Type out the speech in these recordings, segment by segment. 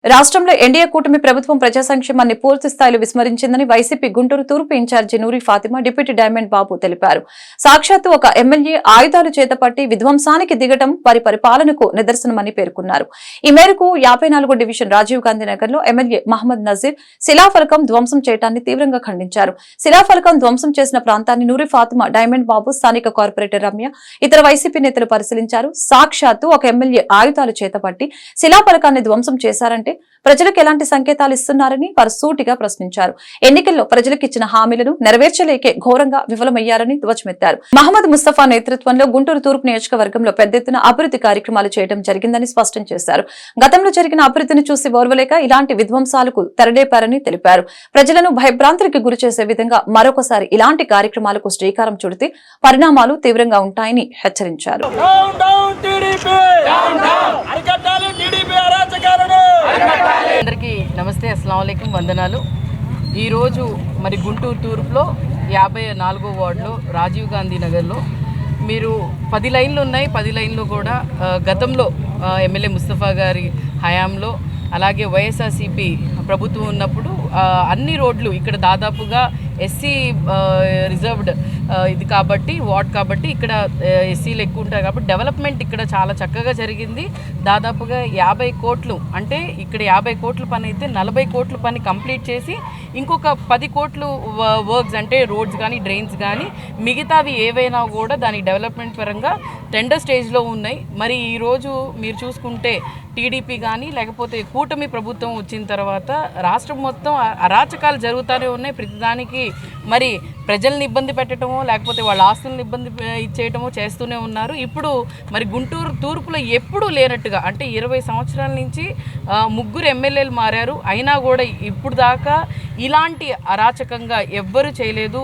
రాష్ట్రంలో ఎన్డీఏ కూటమి ప్రభుత్వం ప్రజా సంక్షేమాన్ని పూర్తి స్థాయిలో విస్మరించిందని వైసీపీ గుంటూరు తూర్పు ఇన్ఛార్జి నూరి ఫాతిమా డిప్యూటీ డైమండ్ బాబు తెలిపారు. సాక్షాత్తు ఒక ఎమ్మెల్యే ఆయుధాలు చేతపట్టి విధ్వంసానికి దిగటం వారి పరిపాలనకు నిదర్శనమని పేర్కొన్నారు. ఈ మేరకు 54 డివిజన్ రాజీవ్ గాంధీ నగర్ లో ఎమ్మెల్యే మహమ్మద్ నజీర్ శిలాఫలకం ధ్వంసం చేయడాన్ని తీవ్రంగా ఖండించారు. శిలాఫలకం ధ్వంసం చేసిన ప్రాంతాన్ని నూరి ఫాతిమా డైమండ్ బాబు స్థానిక కార్పొరేటర్ రమ్య ఇతర వైసీపీ నేతలు పరిశీలించారు. సాక్షాత్తు ఒక ఎమ్మెల్యే ఆయుధాలు చేతపట్టి శిలాఫలకాన్ని ధ్వంసం చేశారంటే ప్రజలకు ఎలాంటి సంకేతాలు ఇస్తున్నారని వారు సూటిగా ప్రశ్నించారు. ఎన్నికల్లో ప్రజలకు ఇచ్చిన హామీలను నెరవేర్చలేకే ఘోరంగా విఫలమయ్యారని ధ్వజమెత్తారు. మహమ్మద్ ముస్తఫా నేతృత్వంలో గుంటూరు తూర్పు నియోజకవర్గంలో పెద్ద ఎత్తున అభివృద్ధి కార్యక్రమాలు చేయడం జరిగిందని స్పష్టం చేశారు. గతంలో జరిగిన అభివృద్ధిని చూసి ఓర్వలేక ఇలాంటి విధ్వంసాలకు తెరలేపారని తెలిపారు. ప్రజలను భయభ్రాంతులకు గురిచేసే విధంగా మరొకసారి ఇలాంటి కార్యక్రమాలకు శ్రీకారం చుడితే పరిణామాలు తీవ్రంగా ఉంటాయని హెచ్చరించారు. అందరికీ నమస్తే, అస్సలాము అలైకుం, వందనాలు. ఈరోజు మరి గుంటూరు తూర్పులో 54వ వార్డులో రాజీవ్ గాంధీ నగర్లో మీరు 10 లైన్లు ఉన్నాయి. 10 లైన్లు కూడా గతంలో ఎమ్మెల్యే ముస్తఫా గారి హయాంలో అలాగే వైఎస్ఆర్సీపీ ప్రభుత్వం ఉన్నప్పుడు అన్ని రోడ్లు ఇక్కడ దాదాపుగా ఎస్సీ రిజర్వ్డ్ ఇది కాబట్టి వార్డ్ కాబట్టి ఇక్కడ ఎస్సీలు ఎక్కువ ఉంటారు కాబట్టి డెవలప్మెంట్ ఇక్కడ చాలా చక్కగా జరిగింది. దాదాపుగా 50 కోట్లు అంటే ఇక్కడ 50 కోట్ల పని అయితే 40 కోట్ల పని కంప్లీట్ చేసి ఇంకొక 10 కోట్లు వర్క్స్ అంటే రోడ్స్ కానీ డ్రైన్స్ కానీ మిగతావి ఏవైనా కూడా దాని డెవలప్మెంట్ పరంగా టెండర్ స్టేజ్లో ఉన్నాయి. మరి ఈరోజు మీరు చూసుకుంటే టీడీపీ కానీ లేకపోతే కూటమి ప్రభుత్వం వచ్చిన తర్వాత రాష్ట్రం మొత్తం అరాచకాలు జరుగుతూనే ఉన్నాయి. ప్రతిదానికి మరి ప్రజల్ని ఇబ్బంది పెట్టడమో లేకపోతే వాళ్ళ ఆస్తులను ఇబ్బంది ఇచ్చేయటమో చేస్తూనే ఉన్నారు. ఇప్పుడు మరి గుంటూరు తూర్పులో ఎప్పుడూ లేనట్టుగా అంటే 20 సంవత్సరాల నుంచి 3 ఎమ్మెల్యేలు మారారు. అయినా కూడా ఇప్పుడు దాకా ఇలాంటి అరాచకంగా ఎవ్వరూ చేయలేదు.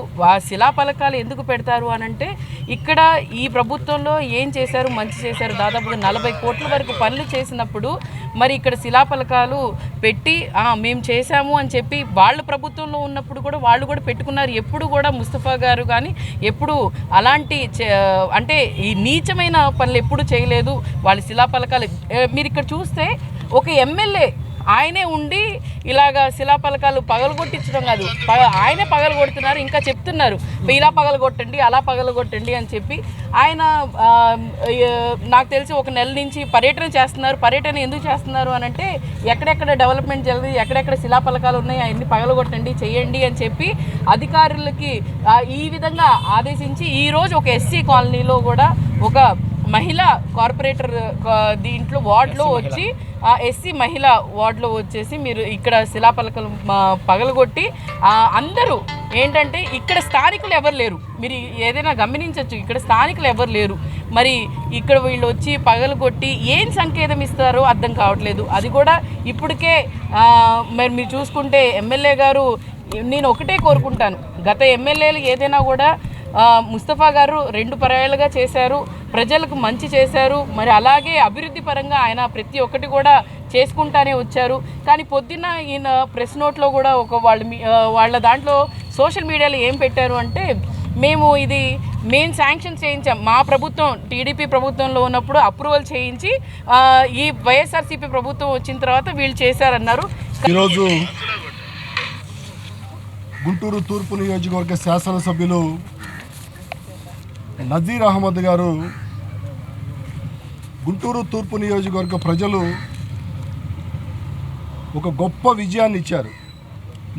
శిలాఫలకాలు ఎందుకు పెడతారు అనంటే ఇక్కడ ఈ ప్రభుత్వంలో ఏం చేశారు, మంచి చేశారు. దాదాపుగా 40 కోట్ల వరకు పనులు చేసినప్పుడు మరి ఇక్కడ శిలాఫలకాలు పెట్టి మేము చేశాము అని చెప్పి వాళ్ళ ప్రభుత్వంలో ఉన్నప్పుడు కూడా వాళ్ళు కూడా పెట్టుకున్నారు. ఎప్పుడు కూడా ముస్తఫా గారు కానీ ఎప్పుడు అలాంటి అంటే ఈ నీచమైన పనులు ఎప్పుడు చేయలేదు. వాళ్ళ శిలాఫలకాలు మీరు ఇక్కడ చూస్తే ఒక ఎమ్మెల్యే ఆయనే ఉండి ఇలాగా శిలాఫలకాలు పగలగొట్టించడం కాదు, ఆయనే పగలగొడుతున్నారు. ఇంకా చెప్తున్నారు ఇలా పగలగొట్టండి అలా పగలగొట్టండి అని చెప్పి. ఆయన నాకు తెలిసి 1 నెల నుంచి పర్యటన చేస్తున్నారు. పర్యటన ఎందుకు చేస్తున్నారు అని అంటే ఎక్కడెక్కడ డెవలప్మెంట్ జరిగింది, ఎక్కడెక్కడ శిలాఫలకాలు ఉన్నాయి అవన్నీ పగలగొట్టండి చేయండి అని చెప్పి అధికారులకి ఈ విధంగా ఆదేశించి ఈరోజు ఒక ఎస్సీ కాలనీలో కూడా ఒక మహిళా కార్పొరేటర్ దీంట్లో వార్డులో వచ్చి ఎస్సీ మహిళా వార్డులో వచ్చేసి మీరు ఇక్కడ శిలాఫలకాలు పగలగొట్టి అందరూ ఏంటంటే ఇక్కడ స్థానికులు ఎవరు లేరు. మీరు ఏదైనా గమనించవచ్చు, ఇక్కడ స్థానికులు ఎవరు లేరు. మరి ఇక్కడ వీళ్ళు వచ్చి పగలగొట్టి ఏం సంకేతం ఇస్తారో అర్థం కావట్లేదు. అది కూడా ఇప్పటికే మరి మీరు చూసుకుంటే ఎమ్మెల్యే గారు నేను ఒకటే కోరుకుంటాను, గత ఎమ్మెల్యేలు ఏదైనా కూడా ముస్తఫా గారు 2 పర్యాయాలుగా చేశారు, ప్రజలకు మంచి చేశారు. మరి అలాగే అభివృద్ధి పరంగా ఆయన ప్రతి ఒక్కటి కూడా చేసుకుంటానే వచ్చారు. కానీ పొద్దున్న ఈయన ప్రెస్ నోట్లో కూడా వాళ్ళ దాంట్లో సోషల్ మీడియాలో ఏం పెట్టారు అంటే మేము శాంక్షన్ చేయించాం, మా ప్రభుత్వం టీడీపీ ప్రభుత్వంలో ఉన్నప్పుడు అప్రూవల్ చేయించి ఈ వైఎస్ఆర్సీపీ ప్రభుత్వం వచ్చిన తర్వాత వీళ్ళు చేశారన్నారు. ఈరోజు గుంటూరు తూర్పు నియోజకవర్గ శాసనసభ్యులు నజీర్ అహ్మద్ గారు గుంటూరు తూర్పు నియోజకవర్గ ప్రజలు ఒక గొప్ప విజయాన్ని ఇచ్చారు.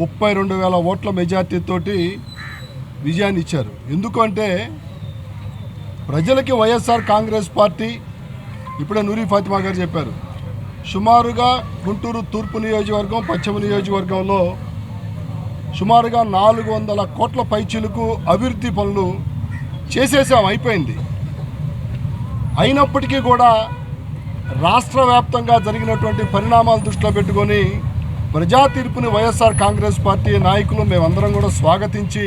32,000 ఓట్ల మెజార్టీతోటి విజయాన్ని ఇచ్చారు. ఎందుకంటే ప్రజలకి వైఎస్ఆర్ కాంగ్రెస్ పార్టీ ఇప్పుడే నూరి ఫాతిమా గారు చెప్పారు, సుమారుగా గుంటూరు తూర్పు నియోజకవర్గం పశ్చిమ నియోజకవర్గంలో సుమారుగా 400 కోట్ల పైచిలకు అభివృద్ధి పనులు చేసేసాం, అయిపోయింది. అయినప్పటికీ కూడా రాష్ట్ర వ్యాప్తంగా జరిగినటువంటి పరిణామాలు దృష్టిలో పెట్టుకొని ప్రజా తీర్పుని వైఎస్ఆర్ కాంగ్రెస్ పార్టీ నాయకులు మేమందరం కూడా స్వాగతించి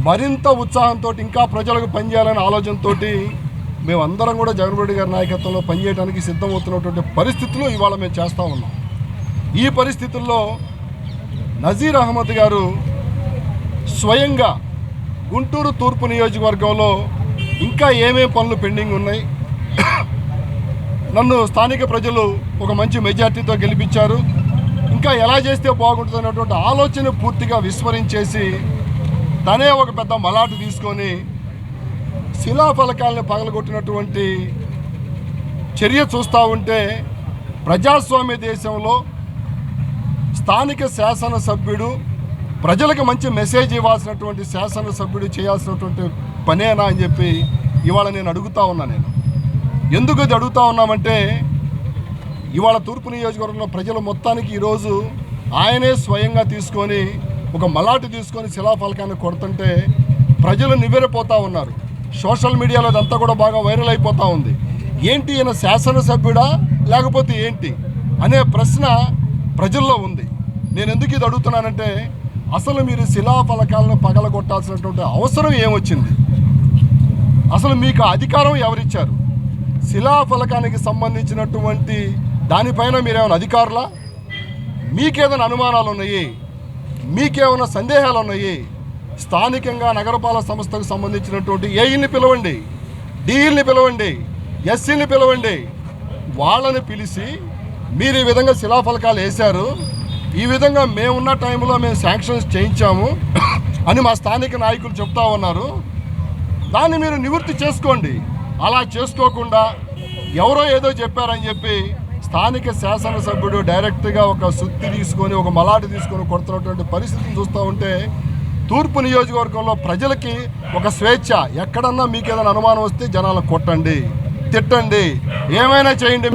మరింత ఉత్సాహంతో ఇంకా ప్రజలకు పనిచేయాలనే ఆలోచనతో మేమందరం కూడా జగన్మోహన్ రెడ్డి గారి నాయకత్వంలో పనిచేయడానికి సిద్ధమవుతున్నటువంటి పరిస్థితులు ఇవాళ మేము చేస్తూ ఉన్నాం. ఈ పరిస్థితుల్లో నజీర్ అహ్మద్ గారు స్వయంగా గుంటూరు తూర్పు నియోజకవర్గంలో ఇంకా ఏమేం పనులు పెండింగ్ ఉన్నాయి, నన్ను స్థానిక ప్రజలు ఒక మంచి మెజార్టీతో గెలిపించారు. ఇంకా ఎలా చేస్తే బాగుంటుంది అన్నటువంటి ఆలోచన పూర్తిగా విస్మరించేసి తనే ఒక పెద్ద మలాటు తీసుకొని శిలాఫలకాలను పగలగొట్టినటువంటి చర్య చూస్తూ ఉంటే ప్రజాస్వామ్య దేశంలో స్థానిక శాసనసభ్యుడు ప్రజలకు మంచి మెసేజ్ ఇవ్వాల్సినటువంటి శాసనసభ్యుడు చేయాల్సినటువంటి పనేనా అని చెప్పి ఇవాళ నేను అడుగుతా ఉన్నా. నేను ఎందుకు అది అడుగుతా ఉన్నామంటే ఇవాళ తూర్పు నియోజకవర్గంలో ప్రజలు మొత్తానికి ఈరోజు ఆయనే స్వయంగా తీసుకొని ఒక మలాటు తీసుకొని శిలాఫలకాన్ని కొడుతుంటే ప్రజలు నివ్వెరపోతూ ఉన్నారు. సోషల్ మీడియాలో అదంతా కూడా బాగా వైరల్ అయిపోతూ ఉంది. ఏంటి ఈయన శాసనసభ్యుడా లేకపోతే ఏంటి అనే ప్రశ్న ప్రజల్లో ఉంది. నేను ఎందుకు ఇది అడుగుతున్నానంటే అసలు మీరు శిలాఫలకాలను పగలగొట్టాల్సినటువంటి అవసరం ఏమొచ్చింది? అసలు మీకు అధికారం ఎవరిచ్చారు? శిలాఫలకానికి సంబంధించినటువంటి దానిపైన మీరేమైనా అధికారులా? మీకేమైనా అనుమానాలు ఉన్నాయి? మీకేమైనా సందేహాలు ఉన్నాయి? స్థానికంగా నగరపాలక సంస్థకు సంబంధించినటువంటి ఏఈని పిలవండి, డీఈల్ని పిలవండి, ఎస్సీని పిలవండి. వాళ్ళని పిలిచి మీరు ఈ విధంగా శిలాఫలకాలు వేశారు, ఈ విధంగా మేమున్న టైంలో మేము శాంక్షన్స్ చేయించాము అని మా స్థానిక నాయకులు చెప్తా ఉన్నారు. దాన్ని మీరు నివృత్తి చేసుకోండి. అలా చేసుకోకుండా ఎవరో ఏదో చెప్పారని చెప్పి స్థానిక శాసనసభ్యుడు డైరెక్ట్గా ఒక సుత్తి తీసుకొని ఒక మలాటు తీసుకొని కొడుతున్నటువంటి పరిస్థితిని చూస్తూ ఉంటే తూర్పు నియోజకవర్గంలో ప్రజలకి ఒక స్వేచ్ఛ. ఎక్కడన్నా మీకు ఏదైనా అనుమానం వస్తే జనాలను కొట్టండి, తిట్టండి, ఏమైనా చేయండి.